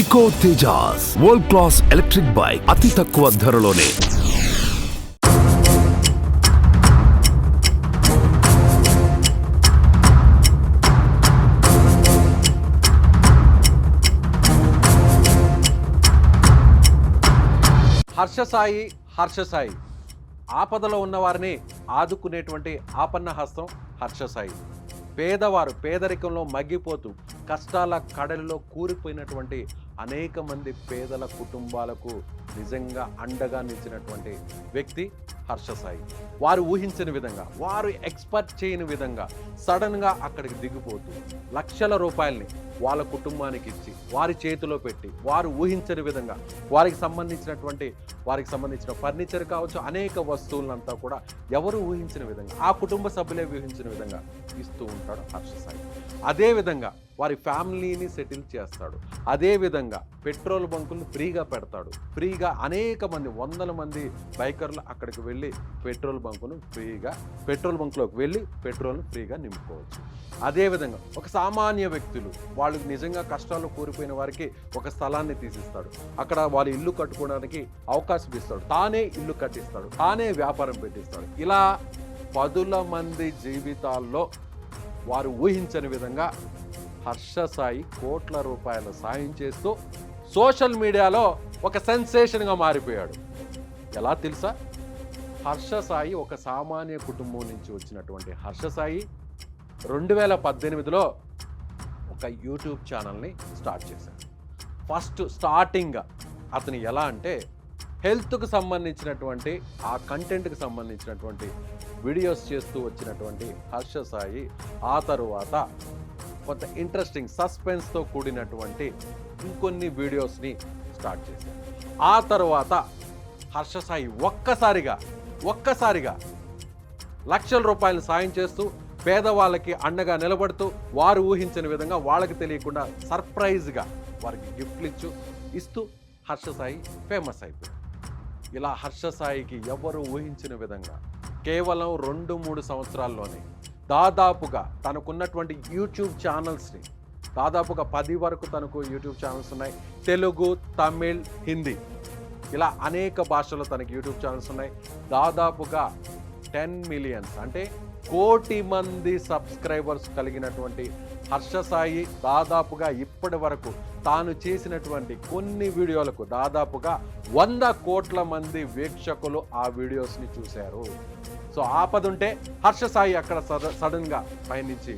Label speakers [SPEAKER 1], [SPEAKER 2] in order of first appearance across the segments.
[SPEAKER 1] Eco Tejas world class electric bike అతి తక్కువ ధరలోనే.
[SPEAKER 2] హర్షసాయి ఆపదలో ఉన్నవారిని ఆదుకునేటువంటి ఆపన్న హస్తం హర్షసాయి. పేదవారు పేదరికంలో మగ్గిపోతూ కష్టాల కడలిలో కూరిపోయినటువంటి అనేక మంది పేదల కుటుంబాలకు నిజంగా అండగా నిలిచినటువంటి వ్యక్తి హర్షసాయి. వారు ఊహించని విధంగా, వారు ఎక్స్పెక్ట్ చేయని విధంగా సడన్గా అక్కడికి దిగిపోతూ లక్షల రూపాయల్ని వాళ్ళ కుటుంబానికి ఇచ్చి వారి చేతిలో పెట్టి వారు ఊహించని విధంగా వారికి సంబంధించిన ఫర్నిచర్ కావచ్చు, అనేక వస్తువులంతా కూడా ఎవరు ఊహించిన విధంగా, ఆ కుటుంబ సభ్యులే ఊహించిన విధంగా ఇస్తూ ఉంటాడు హర్షసాయి. అదేవిధంగా వారి ఫ్యామిలీని సెటిల్ చేస్తాడు. అదేవిధంగా పెట్రోల్ బంకులను ఫ్రీగా పెడతాడు. ఫ్రీగా అనేక మంది వందల మంది బైకర్లు అక్కడికి వెళ్ళి పెట్రోల్ బంకులోకి వెళ్ళి పెట్రోల్ను ఫ్రీగా నింపుకోవచ్చు. అదేవిధంగా ఒక సామాన్య వ్యక్తులు వాళ్ళు నిజంగా కష్టాల్లో కూరిపోయిన వారికి ఒక స్థలాన్ని తీసిస్తాడు. అక్కడ వాళ్ళ ఇల్లు కట్టుకోవడానికి అవకాశం ఇస్తాడు. తానే ఇల్లు కట్టిస్తాడు, తానే వ్యాపారం పెట్టిస్తాడు. ఇలా పదుల మంది జీవితాల్లో వారు ఊహించని విధంగా హర్షసాయి కోట్ల రూపాయల సాయం చేస్తూ సోషల్ మీడియాలో ఒక సెన్సేషన్గా మారిపోయాడు. ఎలా తెలుసా? హర్షసాయి ఒక సామాన్య కుటుంబం నుంచి వచ్చినటువంటి హర్షసాయి 2018లో ఒక యూట్యూబ్ ఛానల్ని స్టార్ట్ చేశాడు. ఫస్ట్ స్టార్టింగ్గా అతను ఎలా అంటే హెల్త్కు సంబంధించినటువంటి ఆ కంటెంట్కి సంబంధించినటువంటి వీడియోస్ చేస్తూ వచ్చినటువంటి హర్షసాయి ఆ తరువాత కొంత ఇంట్రెస్టింగ్ సస్పెన్స్తో కూడినటువంటి ఇంకొన్ని వీడియోస్ని స్టార్ట్ చేశారు. ఆ తర్వాత హర్షసాయి ఒక్కసారిగా లక్షల రూపాయలు సాయం చేస్తూ పేదవాళ్ళకి అండగా నిలబడుతూ వారు ఊహించిన విధంగా వాళ్ళకి తెలియకుండా సర్ప్రైజ్గా వారికి గిఫ్ట్లు ఇస్తూ హర్షసాయి ఫేమస్ అయిపోయాడు. ఇలా హర్షసాయికి ఎవరు ఊహించిన విధంగా కేవలం 2-3 సంవత్సరాల్లోనే దాదాపుగా తనకున్నటువంటి యూట్యూబ్ ఛానల్స్ని దాదాపుగా 10 వరకు తనకు యూట్యూబ్ ఛానల్స్ ఉన్నాయి. తెలుగు, తమిళ్, హిందీ ఇలా అనేక భాషల్లో తనకి యూట్యూబ్ ఛానల్స్ ఉన్నాయి. దాదాపుగా 10 మిలియన్స్ అంటే 1 కోటి మంది సబ్స్క్రైబర్స్ కలిగినటువంటి హర్షసాయి దాదాపుగా ఇప్పటి వరకు తాను చేసినటువంటి కొన్ని వీడియోలకు దాదాపుగా 100 కోట్ల మంది వీక్షకులు ఆ వీడియోస్ని చూశారు. సో ఆపదుంటే హర్షసాయి అక్కడ సడన్గా పైనుంచి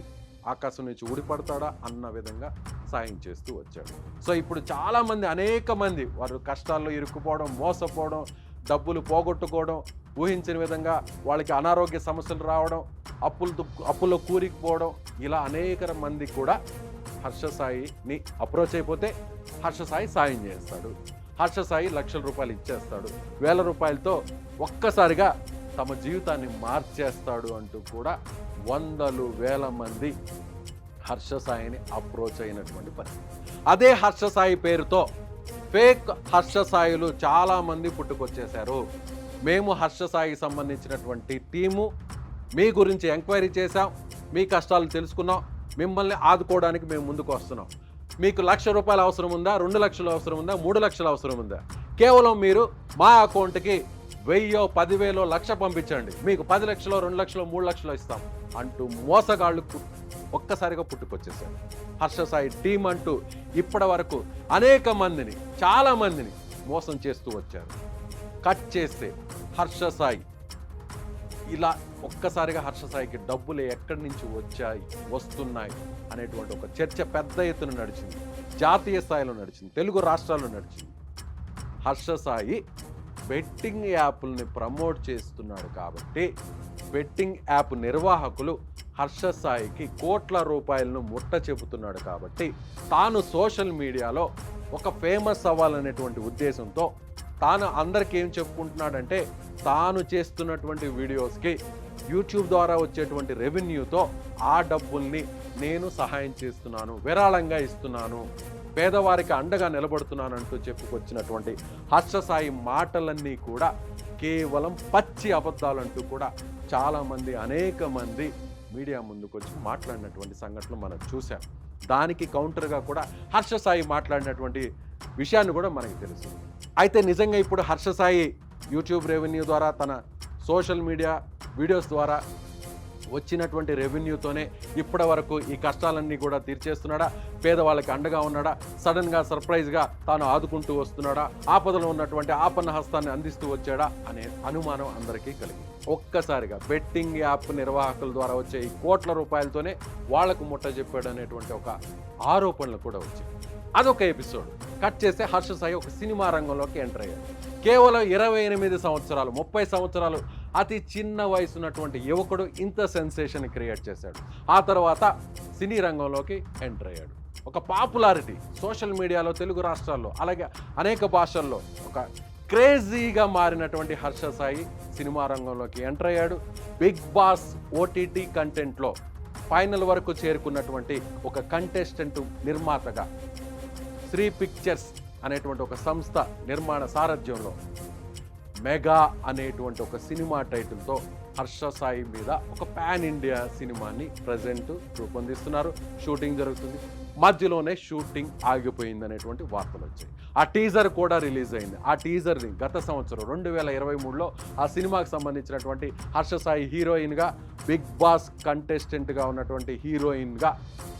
[SPEAKER 2] ఆకాశం నుంచి ఊడిపడతాడా అన్న విధంగా సాయం చేస్తూ వచ్చాడు. సో ఇప్పుడు చాలామంది అనేక మంది వారు కష్టాల్లో ఇరుక్కుపోవడం, మోసపోవడం, డబ్బులు పోగొట్టుకోవడం, ఊహించిన విధంగా వాళ్ళకి అనారోగ్య సమస్యలు రావడం, అప్పుల్లో కూరికిపోవడం, ఇలా అనేక మంది కూడా హర్షసాయిని అప్రోచ్ అయిపోతే హర్షసాయి సాయం చేస్తాడు. హర్షసాయి లక్షల రూపాయలు ఇచ్చేస్తాడు. 1000 రూపాయలతో ఒక్కసారిగా తమ జీవితాన్ని మార్చేస్తాడు అంటూ కూడా వందలు వేల మంది హర్షసాయిని అప్రోచ్ అయినటువంటి పరిస్థితి. అదే హర్షసాయి పేరుతో ఫేక్ హర్షసాయిలు చాలామంది పుట్టుకొచ్చేశారు. మేము హర్షసాయికి సంబంధించినటువంటి టీము మీ గురించి ఎంక్వైరీ చేశాం, మీ కష్టాలు తెలుసుకున్నాం, మిమ్మల్ని ఆదుకోవడానికి మేము ముందుకు వస్తున్నాం. మీకు 1,00,000 రూపాయలు అవసరం ఉందా, 2 లక్షలు అవసరం ఉందా, 3 లక్షలు అవసరం ఉందా, కేవలం మీరు మా అకౌంట్కి 1000, 10,000, 1,00,000 పంపించండి, మీకు 10 లక్షలు, 2 లక్షలు, 3 లక్షలు ఇస్తాం అంటూ మోసగాళ్ళు ఒక్కసారిగా పుట్టుకొచ్చేసారు. హర్షసాయి టీం అంటూ ఇప్పటి వరకు అనేక మందిని, చాలా మందిని మోసం చేస్తూ వచ్చారు. కట్ చేస్తే హర్షసాయి ఇలా ఒక్కసారిగా హర్షసాయికి డబ్బులు ఎక్కడి నుంచి వస్తున్నాయి అనేటువంటి ఒక చర్చ పెద్ద ఎత్తున నడిచింది. జాతీయ స్థాయిలో నడిచింది, తెలుగు రాష్ట్రాల్లో నడిచింది. హర్షసాయి బెట్టింగ్ యాప్ని ప్రమోట్ చేస్తున్నాడు కాబట్టి బెట్టింగ్ యాప్ నిర్వాహకులు హర్షసాయికి కోట్ల రూపాయలను ముట్ట చెబుతున్నాడు కాబట్టి తాను సోషల్ మీడియాలో ఒక ఫేమస్ అవ్వాలనేటువంటి ఉద్దేశంతో తాను అందరికీ ఏం చెప్పుకుంటున్నాడంటే తాను చేస్తున్నటువంటి వీడియోస్కి యూట్యూబ్ ద్వారా వచ్చేటువంటి రెవెన్యూతో ఆ డబ్బుల్ని నేను సహాయం చేస్తున్నాను, విరాళంగా ఇస్తున్నాను, పేదవారికి అండగా నిలబడుతున్నానంటూ చెప్పుకొచ్చినటువంటి హర్షసాయి మాటలన్నీ కూడా కేవలం పచ్చి అబద్ధాలంటూ కూడా చాలామంది, అనేక మంది మీడియా ముందుకు వచ్చి మాట్లాడినటువంటి సంఘటనలు మనం చూసాం. దానికి కౌంటర్గా కూడా హర్షసాయి మాట్లాడినటువంటి విషయాన్ని కూడా మనకి తెలుసు. అయితే నిజంగా ఇప్పుడు హర్ష సాయి యూట్యూబ్ రెవెన్యూ ద్వారా, తన సోషల్ మీడియా వీడియోస్ ద్వారా వచ్చినటువంటి రెవెన్యూతోనే ఇప్పటి వరకు ఈ కష్టాలన్నీ కూడా తీర్చేస్తున్నాడా, పేదవాళ్ళకి అండగా ఉన్నాడా, సడన్గా సర్ప్రైజ్గా తాను ఆదుకుంటూ వస్తున్నాడా, ఆపదలో ఉన్నటువంటి ఆపన్న హస్తాన్ని అందిస్తూ వచ్చాడా అనే అనుమానం అందరికీ కలిగింది. ఒక్కసారిగా బెట్టింగ్ యాప్ నిర్వాహకుల ద్వారా వచ్చే ఈ కోట్ల రూపాయలతోనే వాళ్లకు ముట్ట చెప్పాడు అనేటువంటి ఒక ఆరోపణలు కూడా వచ్చాయి. అదొక ఎపిసోడ్. కట్ చేస్తే హర్ష సాయి ఒక సినిమా రంగంలోకి ఎంటర్ అయ్యాడు. కేవలం 28 సంవత్సరాలు, 30 సంవత్సరాలు అతి చిన్న వయసు ఉన్నటువంటి యువకుడు ఇంత సెన్సేషన్ క్రియేట్ చేశాడు. ఆ తర్వాత సినీ రంగంలోకి ఎంటర్ అయ్యాడు. ఒక పాపులారిటీ సోషల్ మీడియాలో, తెలుగు రాష్ట్రాల్లో, అలాగే అనేక భాషల్లో ఒక క్రేజీగా మారినటువంటి హర్ష సాయి సినిమా రంగంలోకి ఎంటర్ అయ్యాడు. బిగ్ బాస్ ఓటీటీ కంటెంట్లో ఫైనల్ వరకు చేరుకున్నటువంటి ఒక కంటెస్టెంట్ నిర్మాతగా శ్రీ పిక్చర్స్ అనేటువంటి ఒక సంస్థ నిర్మాణ సారథ్యంలో మెగా అనేటువంటి ఒక సినిమా టైటిల్తో హర్ష సాయి మీద ఒక పాన్ ఇండియా సినిమాని ప్రజెంట్ రూపొందిస్తున్నారు. షూటింగ్ జరుగుతుంది. మధ్యలోనే షూటింగ్ ఆగిపోయింది అనేటువంటి వార్తలు వచ్చాయి. ఆ టీజర్ కూడా రిలీజ్ అయింది. ఆ టీజర్ని గత సంవత్సరం 2023లో ఆ సినిమాకి సంబంధించినటువంటి హర్ష సాయి హీరోయిన్గా, బిగ్ బాస్ కంటెస్టెంట్గా ఉన్నటువంటి హీరోయిన్గా,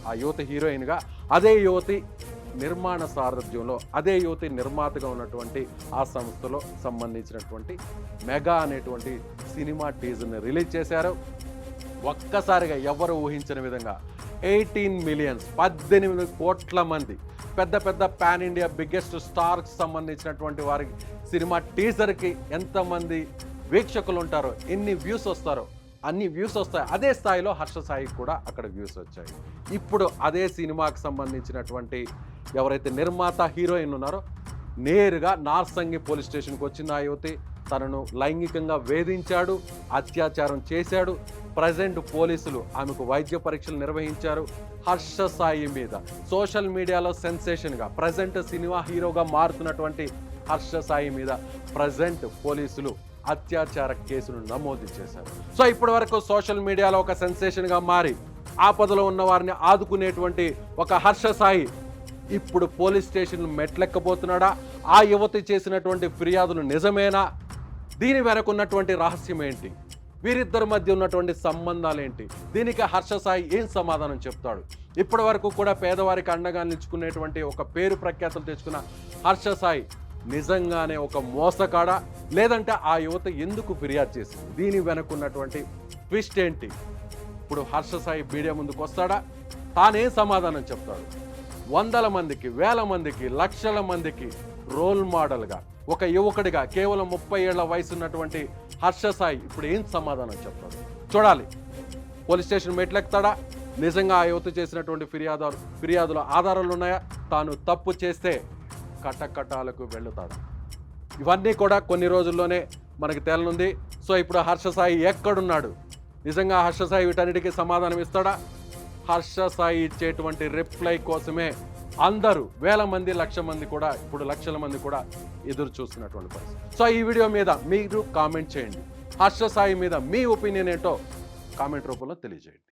[SPEAKER 2] ఆ యువతి హీరోయిన్గా, అదే యువతి నిర్మాణ సారథ్యంలో, అదే యువతి నిర్మాతగా ఉన్నటువంటి ఆ సంస్థలో సంబంధించినటువంటి మెగా అనేటువంటి సినిమా టీజర్ని రిలీజ్ చేశారు. ఒక్కసారిగా ఎవరు ఊహించిన విధంగా 18 మిలియన్స్, 18 కోట్ల మంది పెద్ద పెద్ద పాన్ ఇండియా బిగ్గెస్ట్ స్టార్కి సంబంధించినటువంటి వారి సినిమా టీజర్కి ఎంతమంది వీక్షకులు ఉంటారో, ఎన్ని వ్యూస్ వస్తారో అన్ని వ్యూస్ వస్తాయి. అదే స్థాయిలో హర్ష సాయికి కూడా అక్కడ వ్యూస్ వచ్చాయి. ఇప్పుడు అదే సినిమాకి సంబంధించినటువంటి ఎవరైతే నిర్మాత హీరోయిన్ ఉన్నారో నేరుగా నార్సంగి పోలీస్ స్టేషన్కి వచ్చింది. ఆ యువతి తనను లైంగికంగా వేధించాడు, అత్యాచారం చేశాడు. ప్రజెంట్ పోలీసులు ఆమెకు వైద్య పరీక్షలు నిర్వహించారు. హర్ష సాయి మీద సోషల్ మీడియాలో సెన్సేషన్గా ప్రజెంట్ సినిమా హీరోగా మారుతున్నటువంటి హర్ష సాయి మీద ప్రజెంట్ పోలీసులు అత్యాచార కేసును నమోదు చేశారు. సో ఇప్పటి వరకు సోషల్ మీడియాలో ఒక సెన్సేషన్గా మారి ఆపదలో ఉన్న వారిని ఆదుకునేటువంటి ఒక హర్ష సాయి ఇప్పుడు పోలీస్ స్టేషన్ మెట్లెక్కబోతున్నాడా? ఆ యువతి చేసినటువంటి ఫిర్యాదులు నిజమేనా? దీని వెనక ఉన్నటువంటి రహస్యం ఏంటి? వీరిద్దరి మధ్య ఉన్నటువంటి సంబంధాలు ఏంటి? దీనికి హర్ష సాయి ఏం సమాధానం చెప్తాడు? ఇప్పటి వరకు కూడా పేదవారికి అండగా నిలుచుకునేటువంటి ఒక పేరు ప్రఖ్యాతులు తెచ్చుకున్న హర్ష సాయి నిజంగానే ఒక మోసకాడా, లేదంటే ఆ యువత ఎందుకు ఫిర్యాదు చేసింది? దీని వెనక ఉన్నటువంటి ట్విస్ట్ ఏంటి? ఇప్పుడు హర్ష సాయి మీడియా ముందుకు వస్తాడా? తానే సమాధానం చెప్తాడు? వందల మందికి, వేల మందికి, లక్షల మందికి రోల్ మోడల్గా ఒక యువకుడిగా కేవలం 30 ఏళ్ల వయసు ఉన్నటువంటి హర్ష సాయి ఇప్పుడు ఏం సమాధానం చెప్తాడు? చూడాలి. పోలీస్ స్టేషన్ మెట్లెక్కుతాడా? నిజంగా ఆ యువత చేసినటువంటి ఫిర్యాదుల ఆధారాలు ఉన్నాయా? తాను తప్పు చేస్తే కటకటాలకు వెళ్తాడా? ఇవన్నీ కూడా కొన్ని రోజుల్లోనే మనకి తేలనుంది. సో ఇప్పుడు హర్ష సాయి ఎక్కడున్నాడు? నిజంగా హర్ష సాయి వీటన్నిటికీ సమాధానం ఇస్తాడా? హర్ష సాయి ఇచ్చేటువంటి రిప్లై కోసమే అందరూ వేల మంది, లక్షల మంది కూడా ఎదురు చూస్తున్నటువంటి పరిస్థితి. సో ఈ వీడియో మీద మీరు కామెంట్ చేయండి. హర్ష సాయి మీద మీ ఒపీనియన్ ఏంటో కామెంట్ రూపంలో తెలియజేయండి.